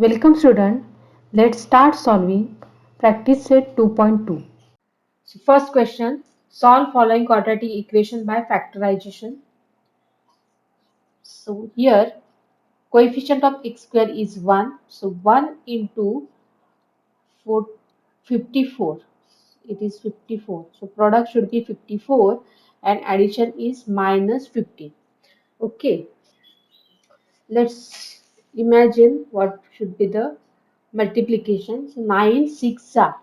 Welcome student. Let's start solving practice set 2.2. So first question, solve following quadratic equation by factorization. So here coefficient of x square is 1. So 1 into 4, 54. It is 54. So product should be 54 and addition is minus 15. Okay. Let's imagine what should be the multiplication. So 9 6 are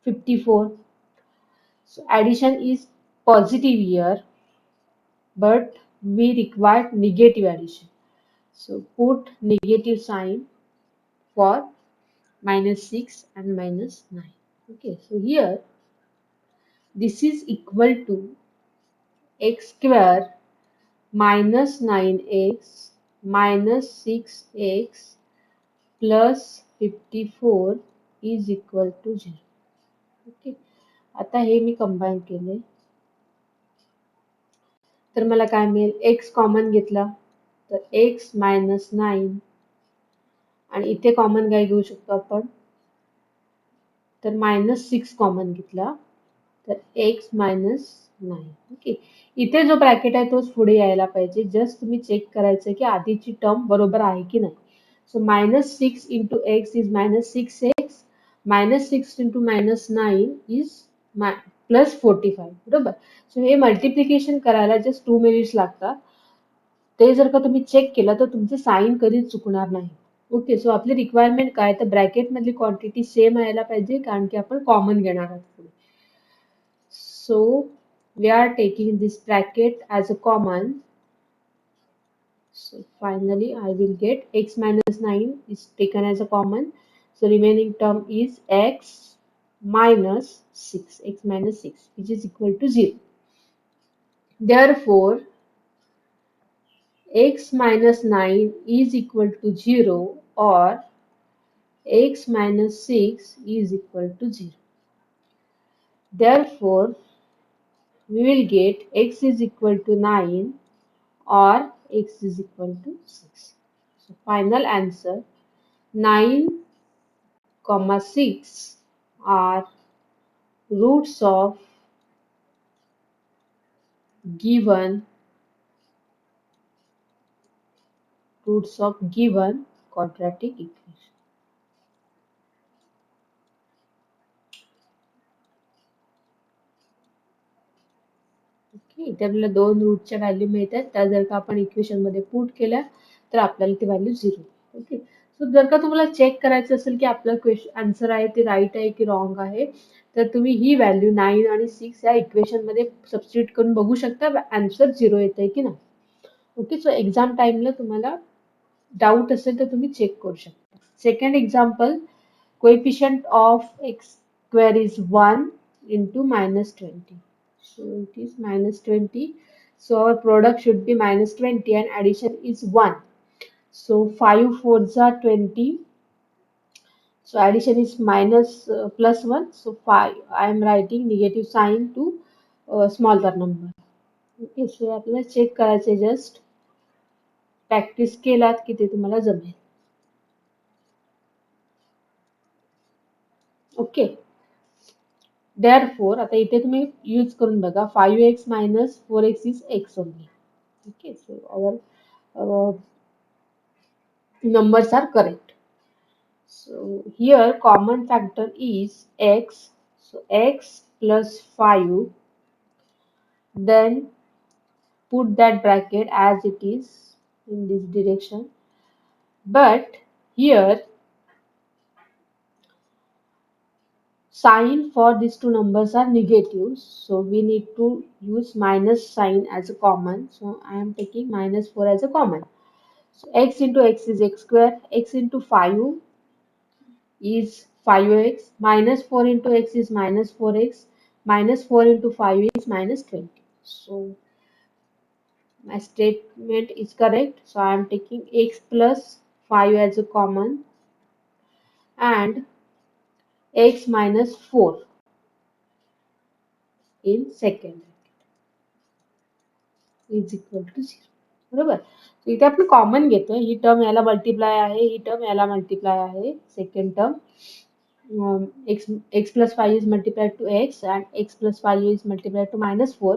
54. So addition is positive here, but we require negative addition. So put negative sign for minus 6 and minus 9. Okay, so here this is equal to x square minus 9x minus 6x plus 54 is equal to 0. Okay, आता हे मी combine केले तर मला काय मिळेल x common घेतला तर x minus 9 आणि इथे कॉमन काय घेऊ शकतो आपण तर मायनस 6 कॉमन घेतला तर x मायनस 9. ओके, इथे जो ब्रॅकेट आहे तोच पुढे यायला पाहिजे. जस्ट तुम्ही चेक करायचं की आधीची टर्म बरोबर आहे की नाही. सो minus 6 into x is minus 6x minus 6 into minus 9 is plus 45. बरोबर. सो हे मल्टिप्लिकेशन करायला जस्ट 2 मिनिट्स लागतात. ते जर का तुम्ही चेक केलं तर तुमचे साइन कधीच चुकणार नाही. ओके, सो आपली रिक्वायरमेंट काय तर ब्रॅकेट मधली क्वांटिटी सेम यायला पाहिजे कारण की आपण कॉमन घेणार आहोत पुढे. So we are taking this bracket as a common. So finally I will get x minus 9 is taken as a common. So remaining term is x minus 6, x minus 6 which is equal to 0. Therefore x minus 9 is equal to 0 or x minus 6 is equal to 0. Therefore we will get x is equal to 9 or x is equal to 6. So final answer 9, 6 are roots of given quadratic equation. Okay, इथे आपल्याला दोन रूटच्या value मिळतात. त्या जर का आपण equation मध्ये put केल्या तर आपल्याला ती व्हॅल्यू 0. ओके, सो जर का तुम्हाला चेक करायचं असेल की आपलं आन्सर आहे ते राईट आहे की रॉंग आहे तर तुम्ही ही व्हॅल्यू 9 आणि 6 या इक्वेशन मध्ये सबस्टिट्यूट करून बघू शकता आन्सर 0 येतंय की नाही. ओके, सो एक्झाम टाइमला तुम्हाला डाऊट असेल तर तुम्ही चेक करू शकता. Second example, coefficient of x square is 1 into minus 20. So it is minus 20. So our product should be minus 20 and addition is 1. So 5 4s are 20. So addition is minus plus 1. So 5. I am writing negative sign to smaller number. Okay, so आपल्याला check करायचे just practice केलात की ते तुम्हाला जमेल. Okay, therefore आता इथे तुम्ही यूज करून बघा 5x minus 4x is x only. Okay, so our numbers are correct. So here common factor is x. So x plus 5, then put that bracket as it is in this direction. But here sign for these two numbers are negative, so we need to use minus sign as a common. So I am taking minus 4 as a common. So x into x is x square, x into 5 is 5x, minus 4 into x is minus 4x, minus 4 into 5 is minus 20. So my statement is correct. So I am taking x plus 5 as a common and x minus 4 in second is equal to 0. बरोबर. इथे आपण common घेतोय, ही term याला multiply आहे, ही term याला multiply आहे. Second term x plus 5 is multiplied to x and x plus 5 is multiplied to -4.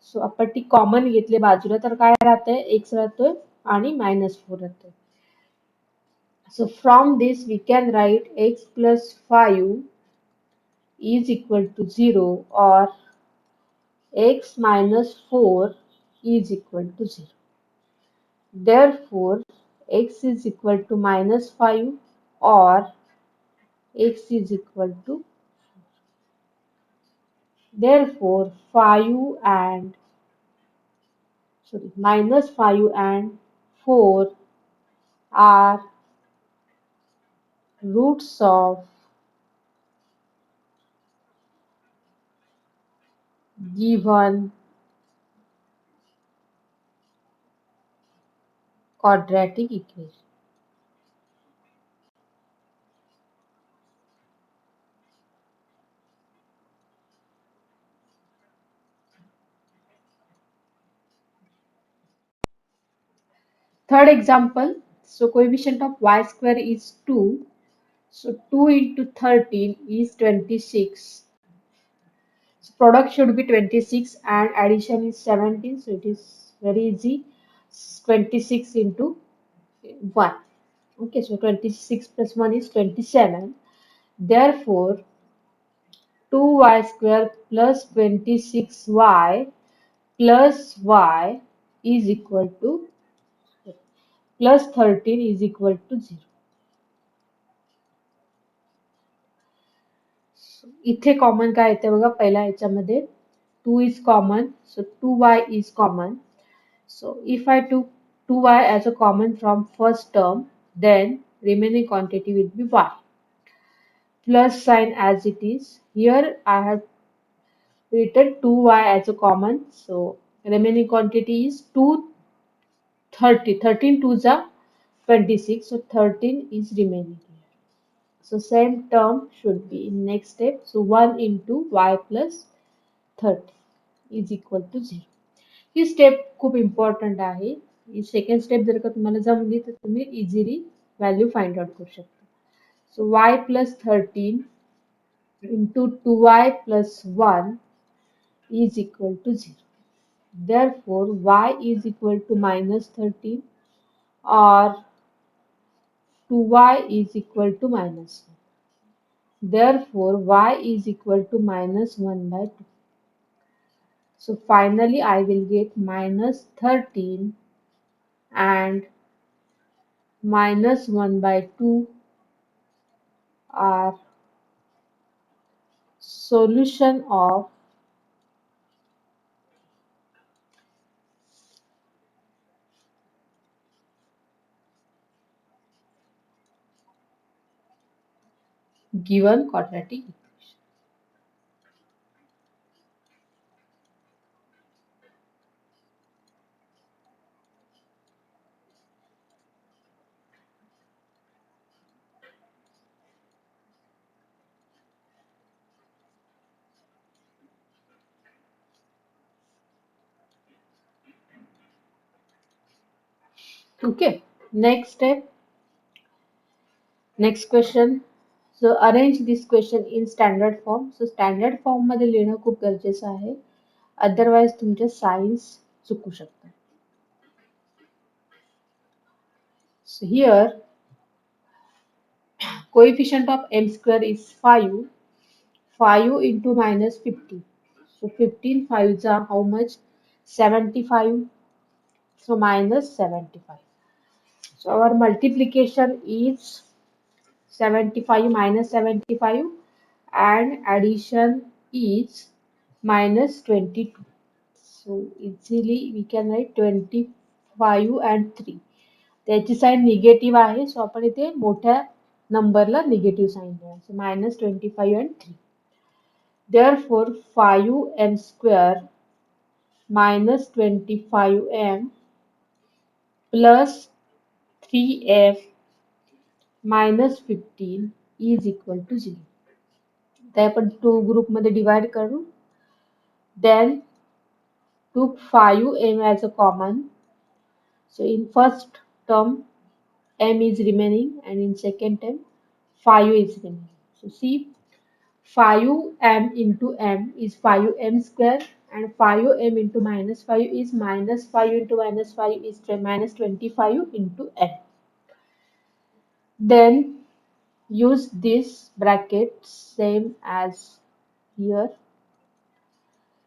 सो आपण ती कॉमन घेतली बाजूला तर काय राहतंय, x राहतोय आणि -4 राहतोय. So from this we can write x plus 5 is equal to 0 or x minus 4 is equal to 0. Therefore, x is equal to -5 or x is equal to, therefore 5 and sorry -5 and 4 are roots of given quadratic equation. Third example, so coefficient of y square is 2. So 2 into 13 is 26. So product should be 26 and addition is 17. So it is very easy. 26 into 1. Okay, so 26 plus 1 is 27. Therefore, 2y square plus 26y plus y is equal to plus 13 is equal to 0. इथे common काय येते बघा, पहिल्या ह्याच्यामध्ये 2 is common, so 2y is common. So if I took 2y as a common from first term, then remaining quantity will be y. Plus sign as it is. Here I have written 2y as a common, so remaining quantity is 230. 13 twos are 26, so 13 is remaining here. So same term should be in next step. So 1 into y plus 30 is equal to 0. He step खूप important आहे. ही second step जर का तुम्हाला जमली तर तुम्ही easily value find out करू शकता. सो y plus 13 into 2y plus 1 is equal to 0. Therefore, y is equal to -13 or 2y is equal to -1. Therefore, y is equal to -1 by 2. So finally, I will get -13 and -1 by 2 are solution of given quadratic equation. Okay, next step, next question. So arrange this question in standard form. So standard form मध्ये लिहिणं खूप गरजेचं आहे. Otherwise तुमचे science चुकू शकतात. So here coefficient of m square is 5. 5 into -15. So 15 fives are how much? 75. So -75. So our multiplication is 75 minus 75 and addition is -22. So easily we can write 25 and 3. त्याची sign negative आहे, सो आपण इथे मोठ्या नंबरला negative sign द्या. सो -25 and 3. Therefore 5m square minus 25m plus 3f minus 15 is equal to 0. ते आपण to ग्रुपमध्ये डिवाइड करू. Then took 5m as a common. So in first term m is remaining and in second term 5 is remaining. So see 5m into m is 5m square and 5m into minus 5 is minus 5 into minus 5 is minus 25 into m. Then use this bracket same as here.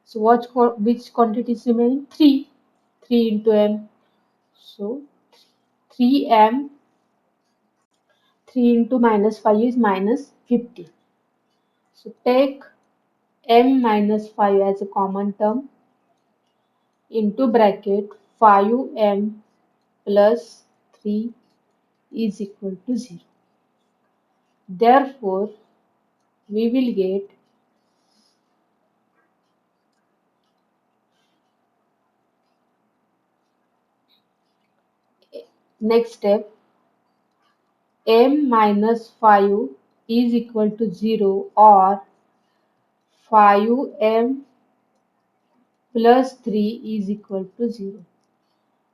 So which quantity is remaining? 3. 3 into m. So 3m, 3 into minus 5 is minus 50. So take m minus 5 as a common term into bracket 5m plus 3 is equal to 0. Therefore, we will get next step m minus 5 is equal to 0 or 5m plus 3 is equal to 0.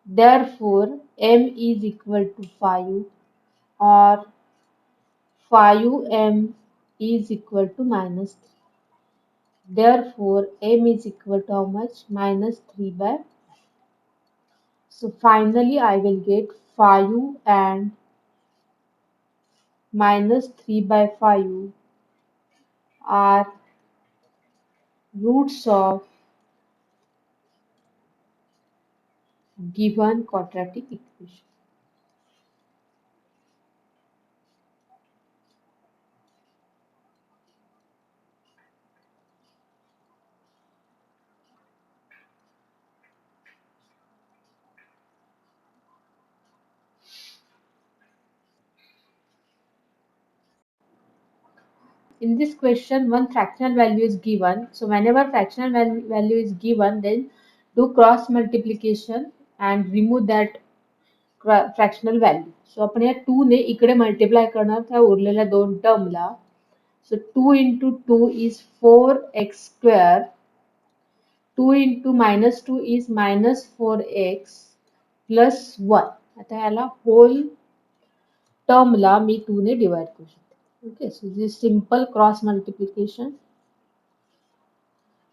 Therefore, m is equal to 5 or 5m is equal to minus 3. Therefore, m is equal to how much? Minus 3 by. So finally, I will get 5 and minus 3 by 5 are roots of given quadratic equation. In this question, one fractional value is given. So whenever fractional value is given, then do cross multiplication and remove that fractional value. So आपण या 2 ने इकडे multiply करणार त्या उरलेल्या दोन टर्मला. So 2 into 2 is 4x square. 2 into minus 2 is minus 4x plus 1. आता याला होल टर्मला मी 2 ने डिवाइड करू शकते. Okay, so this simple cross multiplication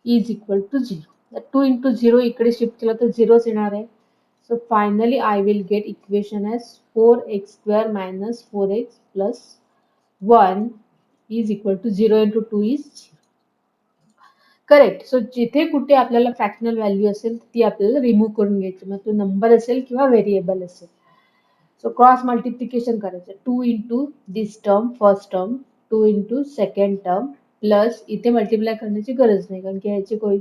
is equal to 0. The 2 into 0 इकडे शिफ्ट केला तर 0च येणार आहे. So finally I will get equation as 4x square minus 4x plus 1 is equal to 0 into 2 is 0. Correct. सो जिथे कुठे आपल्याला फ्रॅक्शनल व्हॅल्यू असेल ती आपल्याला रिमूव्ह करून घ्यायची. मग तो नंबर असेल किंवा व्हेरिएबल असेल. सो क्रॉस मल्टिप्लिकेशन करायचं. 2 into this term first term, 2 into second term plus इथे मल्टिप्लाय करण्याची गरज नाही कारण की ह्याची कोई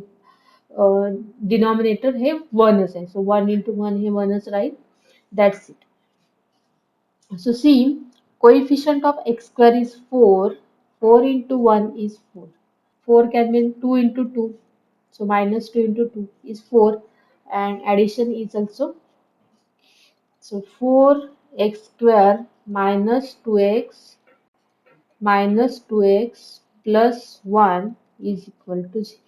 डिनॉमिनेटर हे 1च आहे. सो 1 इंटू 1 हे 1च राहील. That's it. So see, coefficient of x square is 4. 4 into 1 is 4. 4 can mean 2 into 2. So minus 2 into 2 is 4 and addition is also. So 4x square minus 2x plus 1 is equal to 0.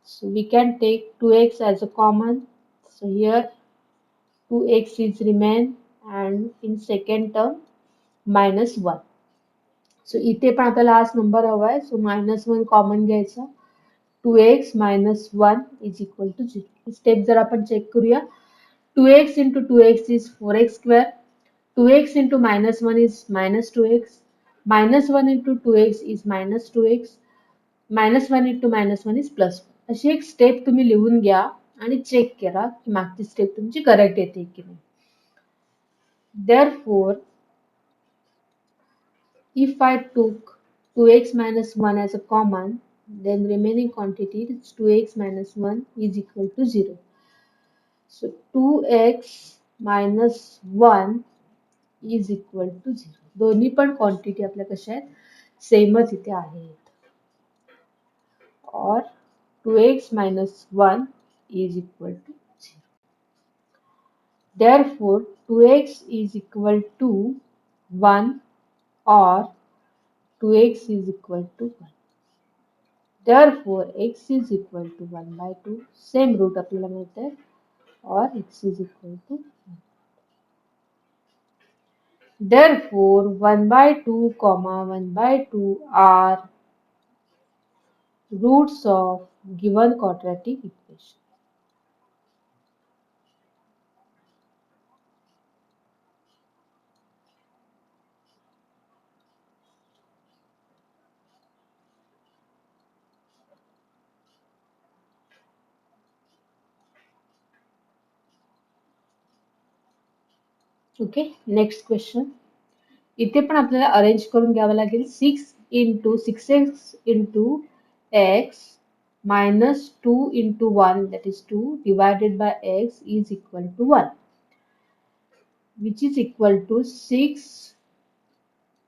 So we can take 2x as a common. So here 2x is remain and in second term minus 1. सो इथे पण आपल्याला हाच number हवा आहे. सो minus 1 common घ्यायचा. 2x minus 1 is equal to 0. Step जर आपण check करूया. 2x into 2x is 4x square. 2x into minus 1 is minus 2x. Minus 1 into 2x is minus 2x. Minus 1 into minus 1 is plus 1. अशी एक step तुम्ही लिहून घ्या आणि check करा की मागची स्टेप तुमची करेक्ट येते की नाही. Therefore, if I took 2x minus 1 as a common, then remaining quantity is 2x minus 1 is equal to 0. So 2x minus 1 is equal to 0. दोन्ही पण क्वांटिटी आपल्या कशा आहेत सेमच इथे आहेत. और 2x minus 1 is equal to 0. Therefore, 2x is equal to 1 or 2x is equal to 1. Therefore, x is equal to 1 by 2. Same root आपल्याला मिळते और x is equal to Therefore, 1 by 2 comma 1 by 2 are roots of given quadratic equation. Okay, next question. इथे पण आपल्याला arrange करून घ्यावं लागेल. 6 into 6x into x minus 2 into 1, that is 2, divided by x is equal to 1, which is equal to 6,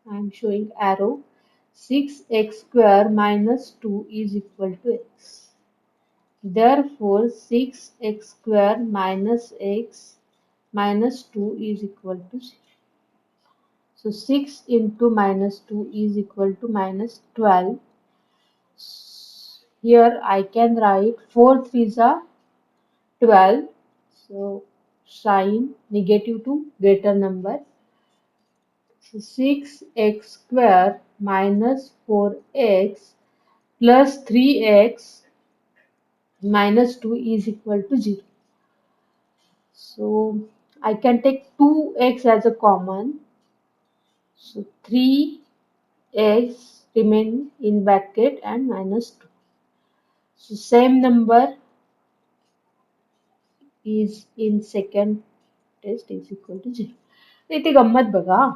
I am showing arrow, 6x square minus 2 is equal to x. Therefore, 6x square minus x minus 2 is equal to 0. So 6 into minus 2 is equal to minus 12. Here I can write 4 threes are 12. So sign negative to greater number. So 6x square minus 4x plus 3x minus 2 is equal to 0. So I can take 2x as a common. So 3x remain in bracket and minus 2. So same number is in second test is equal to 0. इथे गंमत बघा.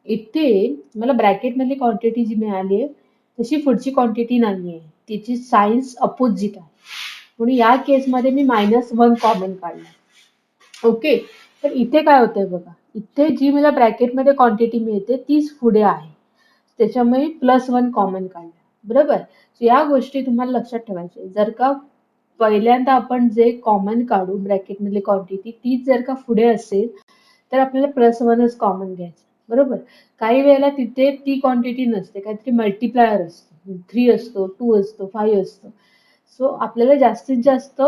इथे मला bracket मधली quantity जी मिळाली आहे तशी पुढची क्वांटिटी नाहीये. तिची साइन्स अपोजिट आहे. म्हणून या केसमध्ये मी -1 कॉमन काढला. ओके. तर इथे काय होतंय बघा. इथे जी मला ब्रॅकेटमध्ये क्वांटिटी मिळते तीच पुढे आहे. त्याच्यामुळे +1 कॉमन काढलं. बरोबर? सो या गोष्टी तुम्हाला लक्षात ठेवायच्या. जर का पहिल्यांदा आपण जे कॉमन काढू ब्रॅकेटमधली क्वांटिटी तीच जर का पुढे असेल तर आपल्याला +1च कॉमन घ्यायचं. बरोबर? काही वेळेला तिथे ती क्वांटिटी नसते. काहीतरी मल्टिप्लायर असतो. 3 असतो, 2 असतो, 5 असतो. सो आपल्याला जास्तीत जास्त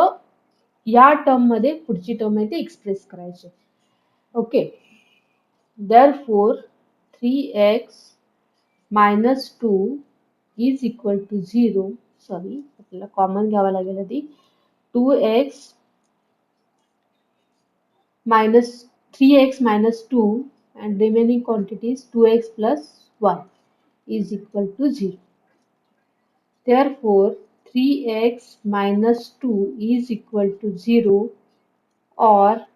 या टर्म मध्ये पुढची टर्म आहे ती एक्सप्रेस करायची. Okay. Therefore 3x minus 2 is equal to 0. Sorry, आपल्याला कॉमन घ्यावं लागेल आधी. 2x minus 3x minus 2 and remaining quantities 2x plus 1 is equal to 0. Therefore 3x minus 2 is equal to 0 or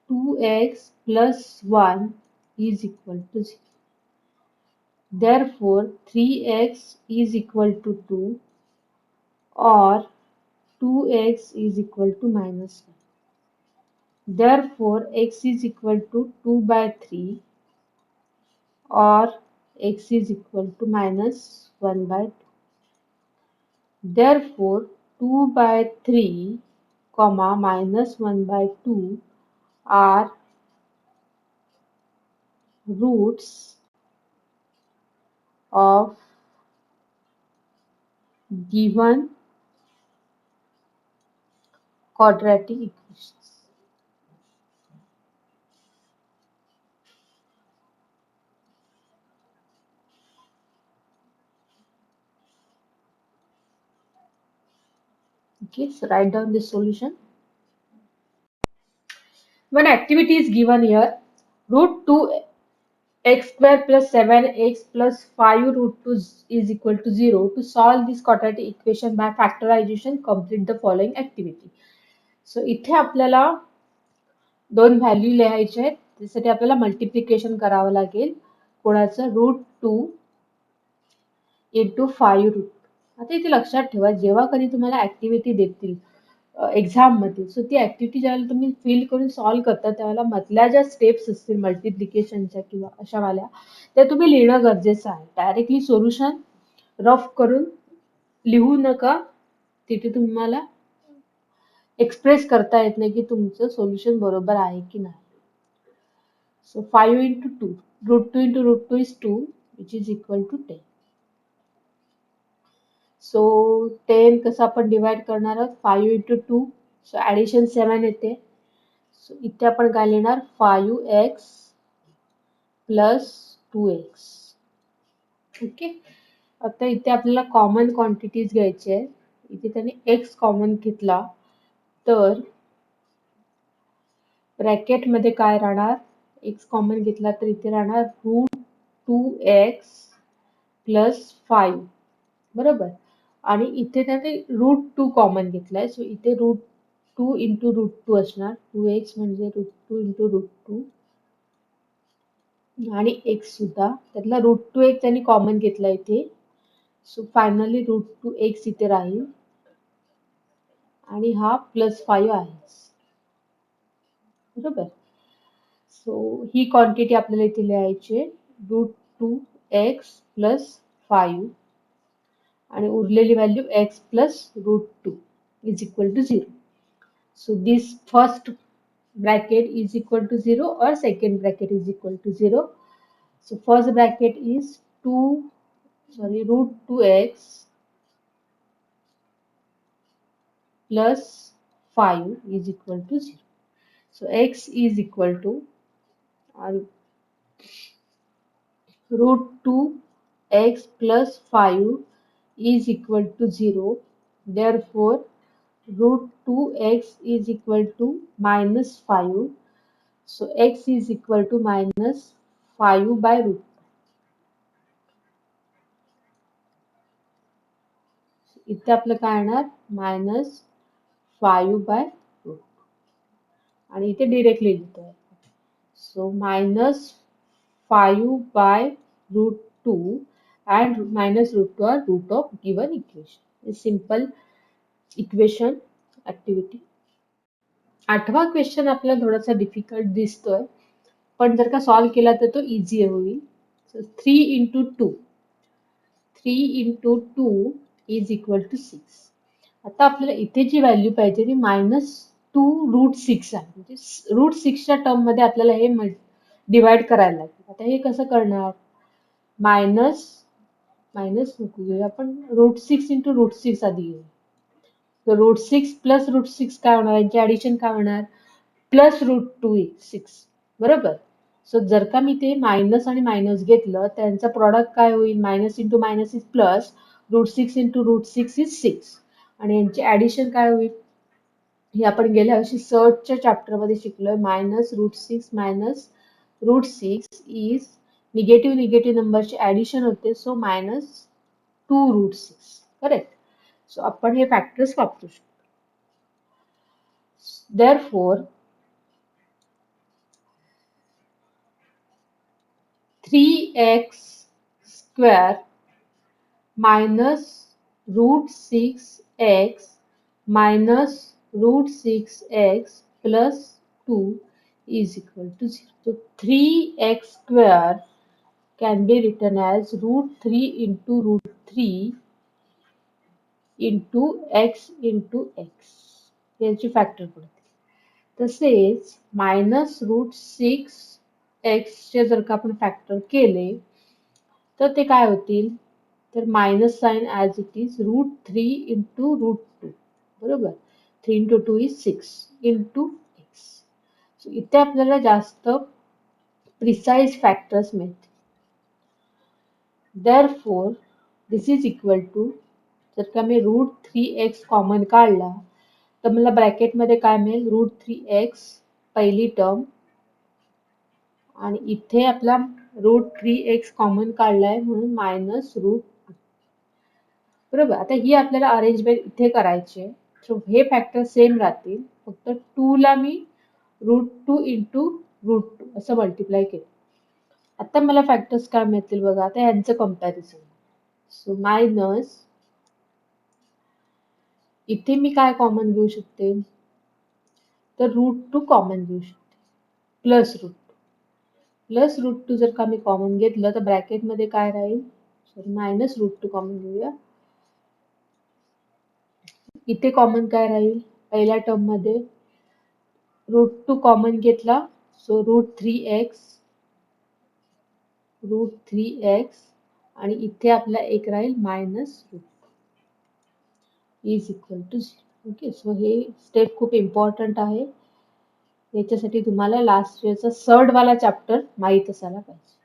2x plus 1 is equal to 0. Therefore 3x is equal to 2 or 2x is equal to -1. Therefore x is equal to 2 by 3 or x is equal to -1 by 2. Therefore 2 by 3 comma -1 by 2 are roots of given quadratic equations. Okay, so write down this solution. One activity is given here. Root 2 x square plus 7x plus 5 root 2 is equal to 0. To solve this quadratic equation by factorization, complete the following activity. So इथे आपल्याला दोन value लिहायचे आहेत. त्यासाठी आपल्याला multiplication करावं लागेल. कोणाचं √2 into 5 रूट. आता इथे लक्षात ठेवा जेव्हा कधी तुम्हाला ऍक्टिव्हिटी देतील एक्झाम मध्ये, सो ती ऍक्टिव्हिटी ज्यावेळेला तुम्ही फिल करून सॉल्व्ह करता त्यावेळेला मधल्या ज्या स्टेप्स असतील मल्टिप्लिकेशनच्या किंवा अशा वाल्या त्या तुम्ही लिहिणं गरजेचं आहे. डायरेक्टली सोल्युशन रफ करून लिहू नका. तिथे तुम्हाला एक्सप्रेस करता येत नाही की तुमचं सोल्युशन बरोबर आहे की नाही. सो 5 into 2, √2 into √2 is 2, which is equal to 10. सो 10 कसं आपण डिवाइड करणार आहोत 5 into 2, सो ऍडिशन 7 येते. सो इथे आपण काय लिहिणार 5x प्लस 2x. ओके. आता इथे आपल्याला कॉमन क्वांटिटीज घ्यायची आहे. इथे त्याने x कॉमन घेतला तर ब्रॅकेट मध्ये काय राहणार, x कॉमन घेतला तर इथे राहणार √2x प्लस 5. बरोबर. आणि इथे त्याने √2 कॉमन घेतलाय, सो इथे √2 इंटू √2 असणार. 2x म्हणजे √2 इंटू √2 आणि x सुद्धा त्यातला √2 एक त्यांनी कॉमन घेतला इथे, सो फायनली √2x इथे राहील आणि हा प्लस 5 आहे. बरोबर. सो ही क्वांटिटी आपल्याला इथे लिहायची आहे, √2x प्लस 5 आणि उरलेली value x plus √2 is equal to 0. So this first bracket is equal to 0 or second bracket is equal to 0. So first bracket is √2x plus 5 is equal to 0. So x is equal to √2x plus 5 is equal to 0. Therefore, √2x is equal to minus 5. So x is equal to minus 5 by √2. इथे आपलं काय येणार, minus 5 by √2 आणि इथे directly लिहितोय. So minus 5 by √2 and minus √2 are root of given equation. Simple equation activity. 8वा question आपल्याला थोडासा डिफिकल्ट दिसतोय, पण जर का सॉल्व्ह केला तर तो इझी होईल. सो 3 इंटू 2 इज इक्वल टू 6. आता आपल्याला इथे जी व्हॅल्यू पाहिजे ती -2√6 आहे. म्हणजे √6च्या टर्म मध्ये आपल्याला हे डिवाइड करायला लागेल. आता हे कसं करणार, मायनस नको घेऊया, आपण √6 इंटू √6 आधी घेऊ. तर √6 प्लस √6 काय होणार, यांचे ऍडिशन काय होणार, प्लस √2 बरोबर. सो जर का मी ते मायनस आणि मायनस घेतलं, त्यांचं प्रॉडक्ट काय होईल, minus into minus is plus, √6 into √6 is 6 आणि यांचे ऍडिशन काय होईल, हे आपण गेल्या वर्षी सर्चच्या चॅप्टर मध्ये शिकलोय. -√6 मायनस √6 इज निगेटिव्ह नंबरचे ऍडिशन होते, सो -2√6. करेक्ट. सो आपण हे फॅक्टर्स वापरू शकतो. Therefore 3x square minus √6x minus √6x plus 2 is equal to 0. So 3x square can be written as √3 into √3 into x into x. यांची फॅक्टर पडते. तसेच -√6x चे जर का आपण फॅक्टर केले तर ते काय होतील, तर minus sign as it is √3 into √2. बरोबर. 3 into 2 is 6 into x. So इथे आपल्याला जास्त प्रिसाइज फॅक्टर्स मिळतील. Therefore this is equal to, जर का मी √3x कॉमन काढला तर मला ब्रॅकेट मध्ये काय मिळेल, √3x पहिली टर्म आणि इथे आपला √3x कॉमन काढलाय म्हणून मायनस √2. बरोबर. आता ही आपल्याला अरेंजमेंट इथे करायची आहे. सो हे फॅक्टर सेम राहतील, फक्त 2 ला मी √2 इंटू √2 असं मल्टिप्लाय केलं. आता मला फॅक्टर्स काय मिळतील बघा, आता यांचं कंपॅरिझन. सो मायनस, इथे मी काय कॉमन घेऊ शकते, तर √2 कॉमन घेऊ शकते, प्लस √2 जर का मी कॉमन घेतलं तर ब्रॅकेट मध्ये काय राहील, सॉरी मायनस √2 कॉमन घेऊया. इथे कॉमन काय राहील, पहिल्या टर्म मध्ये √2 कॉमन घेतला, सो √3x आणि इथे आपला एक राहील minus √2 is equal to 0. Okay. So हे स्टेप खूप इम्पॉर्टंट आहे. याच्यासाठी तुम्हाला लास्ट इयरचा 3rd वाला चॅप्टर माहित असायला पाहिजे.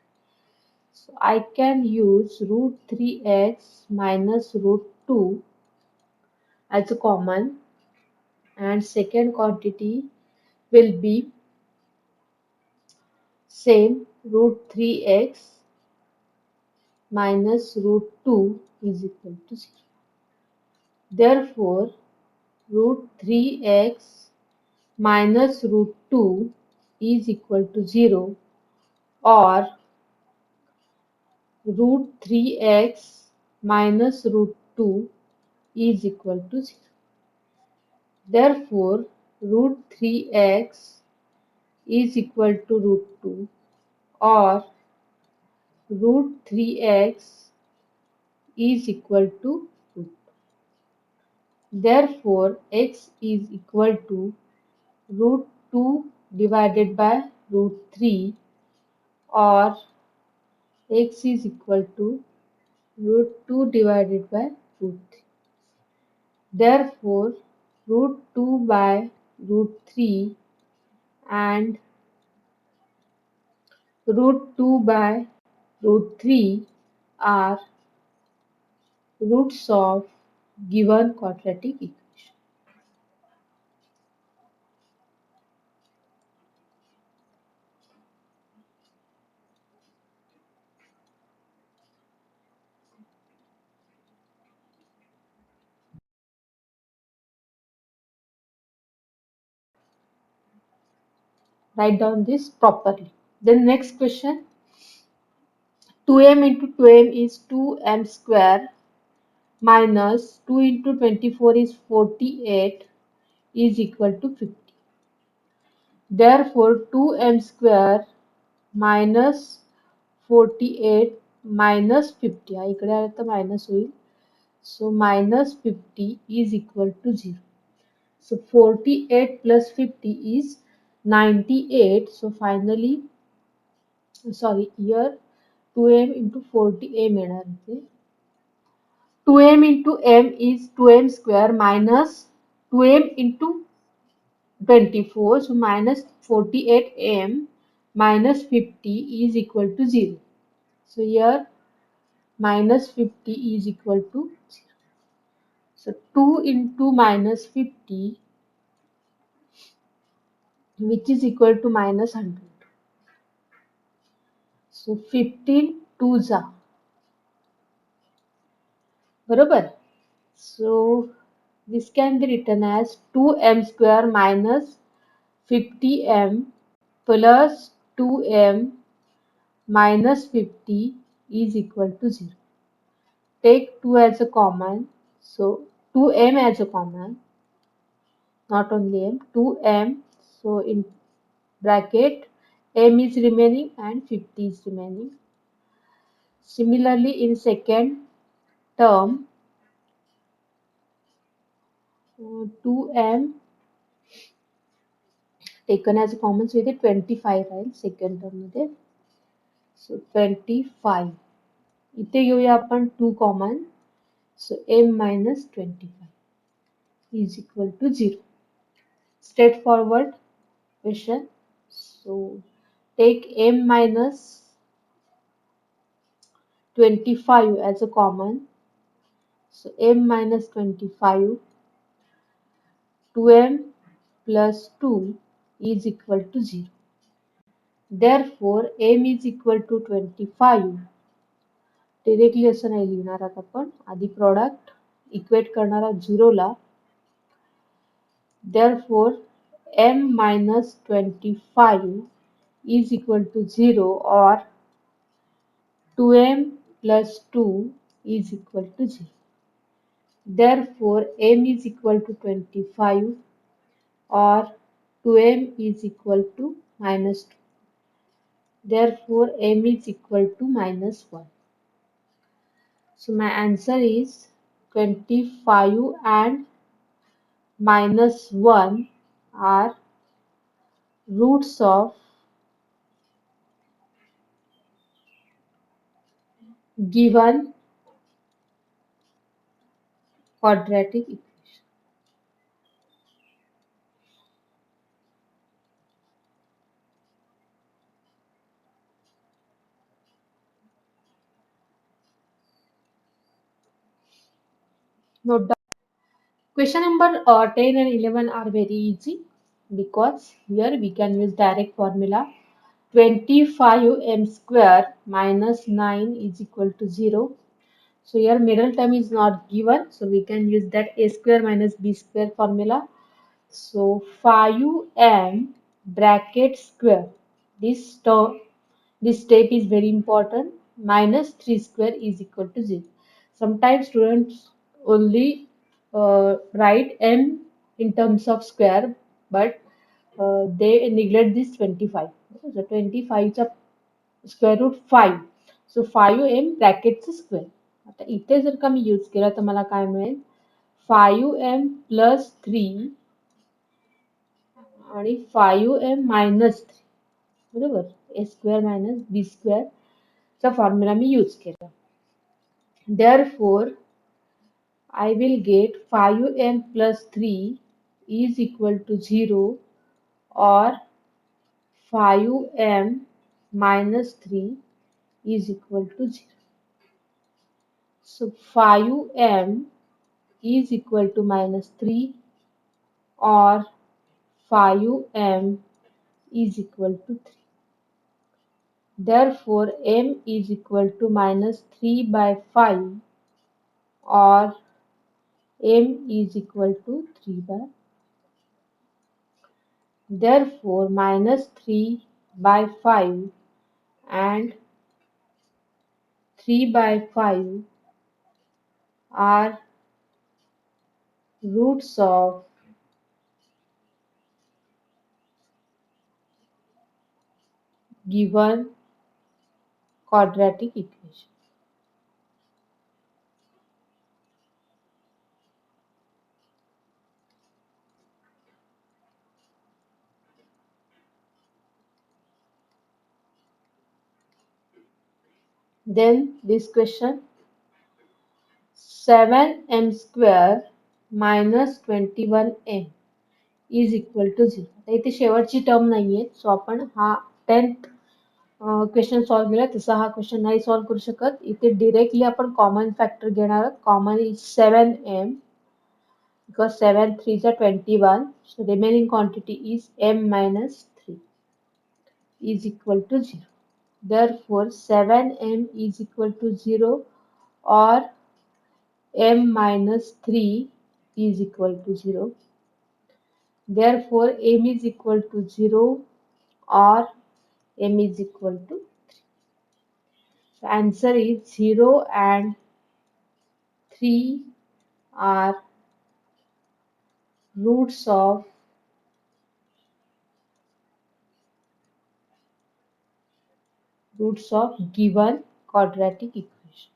So I can use root 3x minus root 2 as a common, and second quantity will be same, root 3x minus root 2 is equal to 0. Therefore, root 3x minus root 2 is equal to 0, or root 3x minus root 2 is equal to 0. Therefore, root 3x is equal to root 2, or root 3x is equal to root 2. Therefore, x is equal to root 2 divided by root 3, or x is equal to root 2 divided by root 3. Therefore, root 2 by root 3 and root 2 by root 3 are roots of given quadratic equation. Write down this properly. Then next question, 2m into 2m is 2m square minus 2 into 24 is 48 is equal to 50. Therefore, 2m square minus 48 minus 50, इकडे आलं तर minus होईल. So minus 50 is equal to 0. So 48 plus 50 is 98. So finally, sorry, here 2m into 40m येणार इथे. 2m into m is 2m square minus 2m into 24. So minus 48m minus 50 is equal to 0. So here minus 50 is equal to 0. So 2 into minus 50, which is equal to minus 100. So 15 twos are. बरोबर? So this can be written as 2m square minus 50m plus 2m minus 50 is equal to 0. Take 2 as a common. So 2m as a common, not only m, 2m. So in bracket, m is remaining and 50 is remaining. Similarly, in second term, 2m taken as a common, so इथे 25 राहील second term मध्ये. So 25. इथे घेऊया आपण 2 common. So m minus 25 is equal to 0. Straightforward question. So take m minus 25 as a common. So m minus 25, 2m plus 2 is equal to 0. Therefore, m is equal to 25. Directly असं नाही लिहिणार आहात आपण, आधी product equate करणार आहोत 0 ला. Therefore, m minus 25 is equal to 0, or 2m plus 2 is equal to 0. Therefore, m is equal to 25, or 2m is equal to minus 2. Therefore, m is equal to minus 1. So my answer is 25 and minus 1 are roots of given quadratic equation. Note down. Question number 10 and 11 are very easy because here we can use direct formula. 25m square minus 9 is equal to 0. So here middle term is not given, so we can use that a square minus b square formula. So 5m bracket square. This term, this step is very important. Minus 3 square is equal to 0. Sometimes students only write m in terms of square, but they neglect this 25. So 25 is a square root 5. So 5m ब्रॅकेटचं square. आता इथे जर का मी use केला तर मला काय मिळेल 5m+3 आणि 5m-3 बरोबर ए स्क्वेअर मायनस बी स्क्वेअर चा फॉर्म्युला मी यूज केला. Therefore, I will get 5m+3 is equal to 0 or 5m-3 is equal to 0. So 5m is equal to minus 3 or 5m is equal to 3. Therefore, m is equal to minus 3 by 5 or m is equal to 3 by. Therefore, minus 3 by 5 and 3 by 5 are roots of given quadratic equation. Then this question 7m square minus 21m is equal to 0. आता इथे शेवटची term नाहीये, सो आपण हा 10th question solve केला तसा हा question नाही सॉल्व्ह करू शकत. इथे डिरेक्टली आपण कॉमन फॅक्टर घेणार आहोत. Common is 7m because 7 3s are 21. So remaining quantity is m minus 3 is equal to 0. Therefore 7m is equal to 0 or m minus 3 is equal to 0. Therefore, m is equal to 0 or m is equal to 3. The answer is 0 and 3 are roots of given quadratic equation.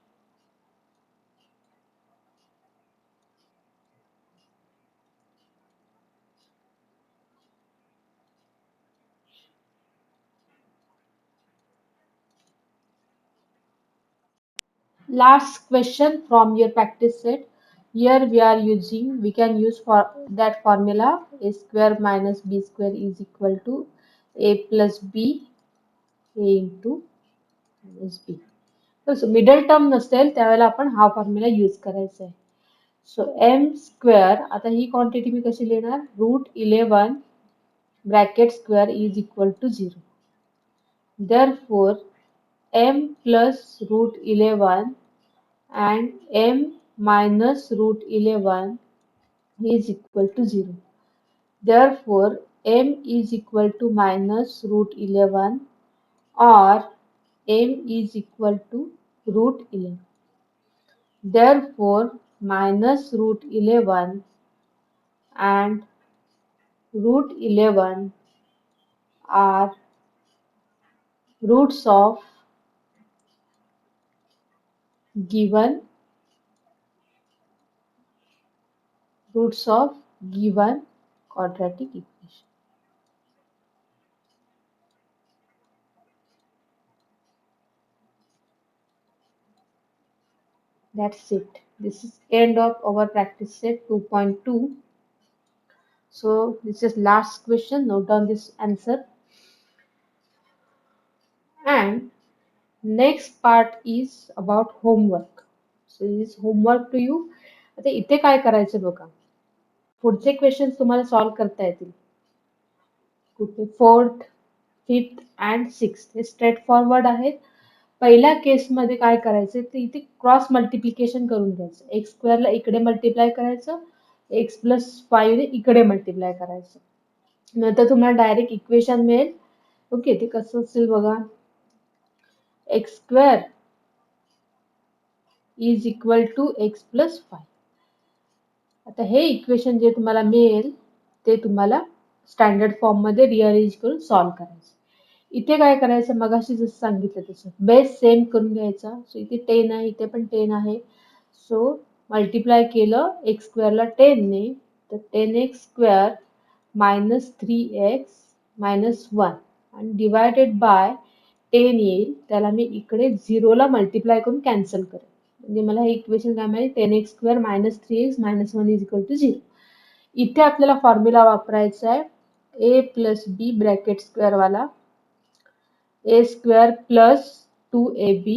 Last question from your practice set. Here we can use for that formula a square minus b square is equal to a plus b a into minus b. So middle term नसेल त्यावेळेला आपण हा formula use करायचा आहे. सो M square आता ही quantity मी कशी लिहिणार √11 bracket square is equal to 0. Therefore, m plus √11 and m minus √11 is equal to 0. Therefore, m is equal to minus √11 or m is equal to √11. Therefore, minus √11 and √11 are roots of given quadratic equation. That's it. This is end of our practice set 2.2. So this is last question. Note down this answer. And next part is about homework. So this is homework to you. आता इथे काय करायचं बघा, पुढचे question तुम्हाला solve करता येतील. कुठे 4th, 5th and 6th hey straight forward आहेत. पहिल्या केसमध्ये काय करायचं तर इथे क्रॉस मल्टिप्लिकेशन करून घ्यायचं. एक्स स्क्वेअरला इकडे मल्टिप्लाय करायचं, एक्स प्लस 5 ने इकडे मल्टिप्लाय करायचं. नंतर तुम्हाला डायरेक्ट इक्वेशन मिळेल. ओके, ते कसं असेल बघा, x square is equal to x plus 5. आता हे इक्वेशन जे तुम्हाला मिळेल ते तुम्हाला स्टँडर्ड फॉर्म मध्ये रिअरेंज करून सॉल्व्ह करायचं. इथे काय करायचं, मगाशी जसं सांगितलं तसं बेस सेम करून घ्यायचा. सो इथे 10 आहे, इथे पण 10 आहे. सो मल्टिप्लाय केलं एक्स स्क्वेअरला 10 ने तर 10x square minus 3x minus 1 आणि डिवायडेड बाय 10 येईल. त्याला मी इकडे 0 ला मल्टिप्लाय करून कॅन्सल करेल. म्हणजे मला हे इक्वेशन काय मिळेल, 10x square minus 3x minus 1 is equal to 0. इथे आपल्याला फॉर्म्युला वापरायचा आहे a plus b bracket square वाला, ए स्क्वेअर प्लस 2ab